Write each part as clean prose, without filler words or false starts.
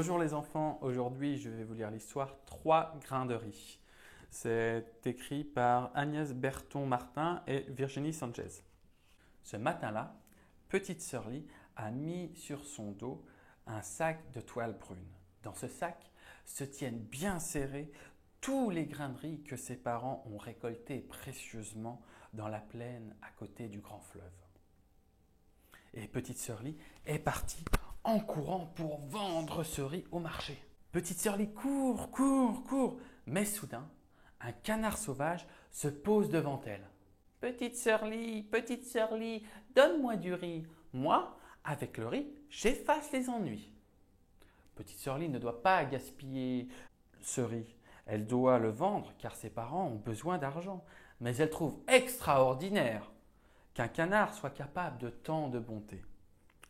Bonjour les enfants, aujourd'hui je vais vous lire l'histoire 3 grains de riz. C'est écrit par Agnès Berton-Martin et Virginie Sanchez. Ce matin-là, petite sœur Lee a mis sur son dos un sac de toile brune. Dans ce sac se tiennent bien serrés tous les grains de riz que ses parents ont récoltés précieusement dans la plaine à côté du grand fleuve. Et petite sœur Lee est partie en courant pour vendre ce riz au marché. Petite sœur Lee court, court, court, mais soudain, un canard sauvage se pose devant elle. Petite sœur Lee, donne-moi du riz. Moi, avec le riz, j'efface les ennuis. Petite sœur Lee ne doit pas gaspiller ce riz. Elle doit le vendre car ses parents ont besoin d'argent. Mais elle trouve extraordinaire qu'un canard soit capable de tant de bonté.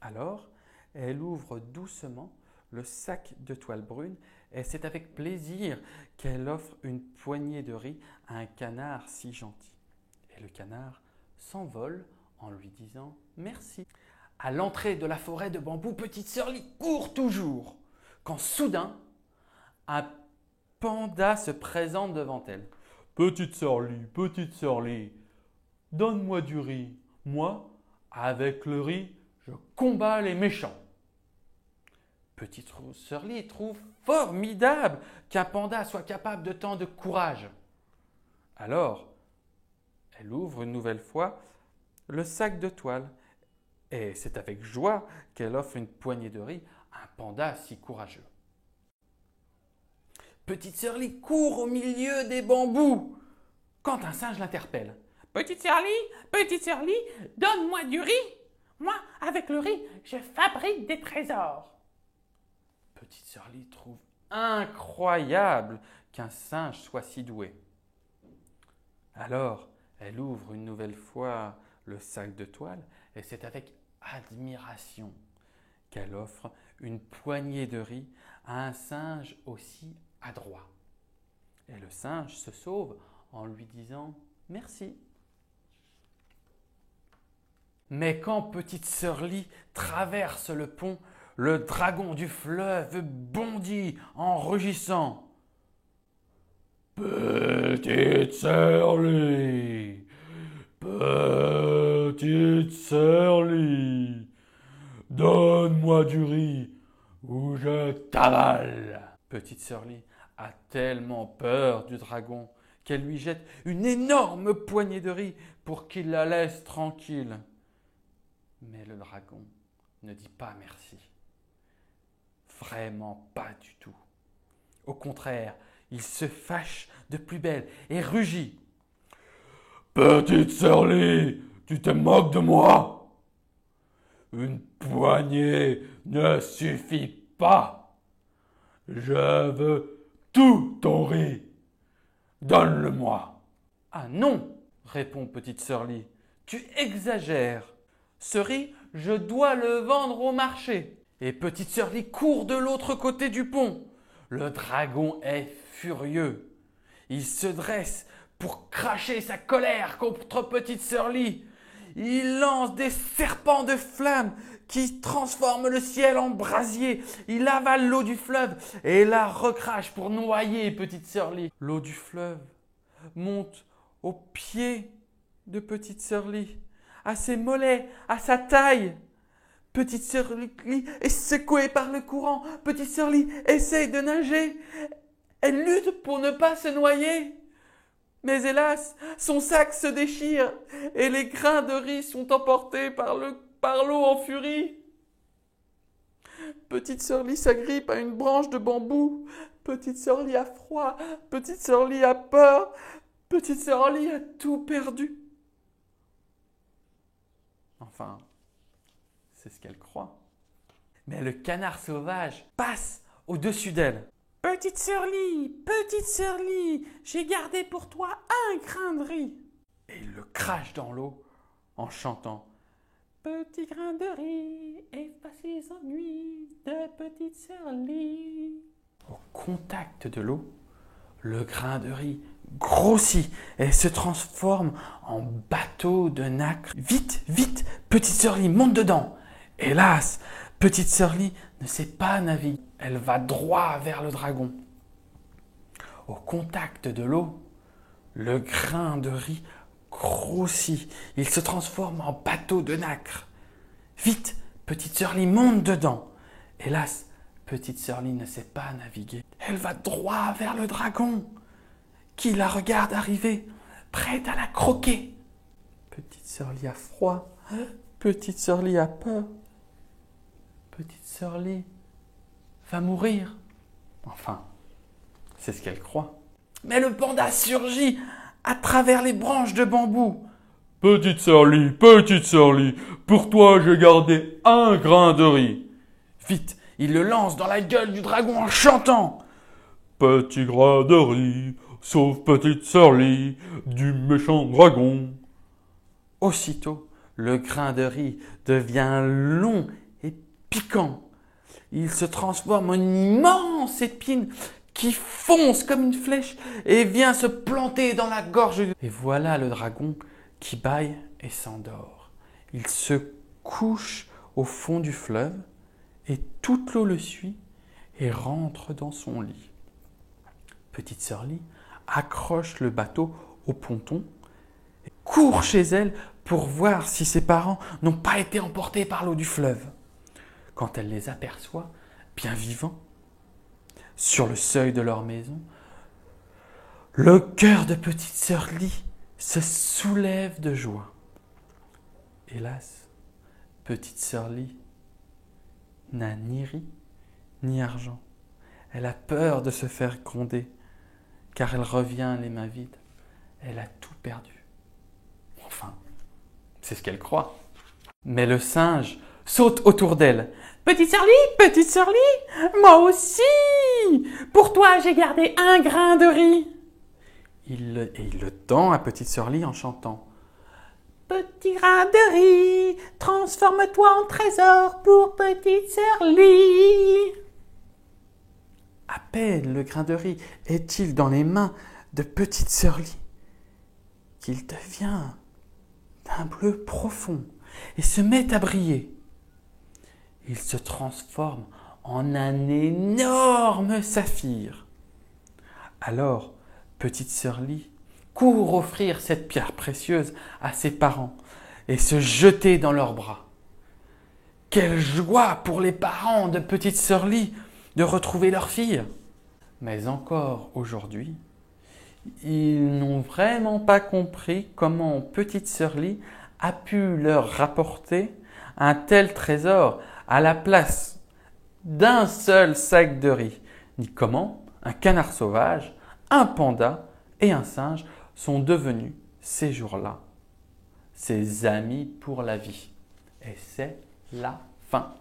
Alors, elle ouvre doucement le sac de toile brune et c'est avec plaisir qu'elle offre une poignée de riz à un canard si gentil. Et le canard s'envole en lui disant merci. À l'entrée de la forêt de bambou, petite sœur Lee court toujours quand soudain, un panda se présente devant elle. Petite sœur Lee, donne-moi du riz. Moi, avec le riz, je combats les méchants. Petite sœur Lee trouve formidable qu'un panda soit capable de tant de courage. Alors, elle ouvre une nouvelle fois le sac de toile et c'est avec joie qu'elle offre une poignée de riz à un panda si courageux. Petite sœur Lee court au milieu des bambous quand un singe l'interpelle. Petite sœur Lee, donne-moi du riz. Moi, avec le riz, je fabrique des trésors. Petite sœur Lee trouve incroyable qu'un singe soit si doué. Alors, elle ouvre une nouvelle fois le sac de toile et c'est avec admiration qu'elle offre une poignée de riz à un singe aussi adroit. Et le singe se sauve en lui disant merci. Mais quand petite sœur Lee traverse le pont, le dragon du fleuve bondit en rugissant. Petite sœur Lee, donne-moi du riz ou je t'avale. Petite sœur Lee a tellement peur du dragon qu'elle lui jette une énorme poignée de riz pour qu'il la laisse tranquille. Mais le dragon ne dit pas merci. Vraiment pas du tout. Au contraire, il se fâche de plus belle et rugit. Petite sœur Lee, tu te moques de moi? Une poignée ne suffit pas. Je veux tout ton riz. Donne-le-moi. Ah non, répond petite sœur Lee, tu exagères. Ce riz, je dois le vendre au marché. Et petite sœur Lee court de l'autre côté du pont. Le dragon est furieux. Il se dresse pour cracher sa colère contre petite sœur Lee. Il lance des serpents de flammes qui transforment le ciel en brasier. Il avale l'eau du fleuve et la recrache pour noyer petite sœur Lee. L'eau du fleuve monte aux pieds de petite sœur Lee, à ses mollets, à sa taille. Petite sœur Lee est secouée par le courant. Petite sœur Lee essaye de nager. Elle lutte pour ne pas se noyer. Mais hélas, son sac se déchire et les grains de riz sont emportés par l'eau en furie. Petite sœur Lee s'agrippe à une branche de bambou. Petite sœur Lee a froid. Petite sœur Lee a peur. Petite sœur Lee a tout perdu. Enfin, c'est ce qu'elle croit. Mais le canard sauvage passe au-dessus d'elle. Petite sœur Lee, j'ai gardé pour toi un grain de riz. Et il le crache dans l'eau en chantant. Petit grain de riz, efface les ennuis de petite sœur Lee. Au contact de l'eau, le grain de riz grossit et se transforme en bateau de nacre. Vite, petite sœur Lee monte dedans. Hélas, petite sœur Lee ne sait pas naviguer. elle va droit vers le dragon. Au contact de l'eau, le grain de riz grossit. Il se transforme en bateau de nacre. Vite, petite sœur Lee monte dedans. Hélas, petite sœur Lee ne sait pas naviguer. Elle va droit vers le dragon, qui la regarde arriver, prête à la croquer. Petite sœur Lee a froid. Petite sœur Lee a peur. Petite sœur Lee va mourir. Enfin, c'est ce qu'elle croit. Mais le panda surgit à travers les branches de bambou. Petite sœur Lee, pour toi j'ai gardé un grain de riz. Vite, il le lance dans la gueule du dragon en chantant. Petit grain de riz, sauve petite sœur Lee du méchant dragon. Aussitôt, le grain de riz devient long et piquant. Il se transforme en une immense épine qui fonce comme une flèche et vient se planter dans la gorge. Et voilà le dragon qui bâille et s'endort. Il se couche au fond du fleuve et toute l'eau le suit et rentre dans son lit. Petite sœur Lee accroche le bateau au ponton et court chez elle pour voir si ses parents n'ont pas été emportés par l'eau du fleuve. Quand elle les aperçoit, bien vivants, sur le seuil de leur maison, le cœur de petite sœur Lee se soulève de joie. Hélas, petite sœur Lee n'a ni riz ni argent. Elle a peur de se faire gronder, car elle revient les mains vides. Elle a tout perdu. Enfin, c'est ce qu'elle croit. Mais le singe saute autour d'elle. Petite sœur Lee, moi aussi. Pour toi, j'ai gardé un grain de riz. Il le tend à petite sœur Lee en chantant. Petit grain de riz, transforme-toi en trésor pour petite sœur Lee. À peine le grain de riz est-il dans les mains de petite sœur Lee qu'il devient d'un bleu profond et se met à briller. Il se transforme en un énorme saphir. Alors, petite sœur Lee court offrir cette pierre précieuse à ses parents et se jeter dans leurs bras. Quelle joie pour les parents de petite sœur Lee de retrouver leur fille. Mais encore aujourd'hui, ils n'ont vraiment pas compris comment petite sœur Lee a pu leur rapporter un tel trésor à la place d'un seul sac de riz, ni comment un canard sauvage, un panda et un singe sont devenus ces jours-là ses amis pour la vie. Et c'est la fin.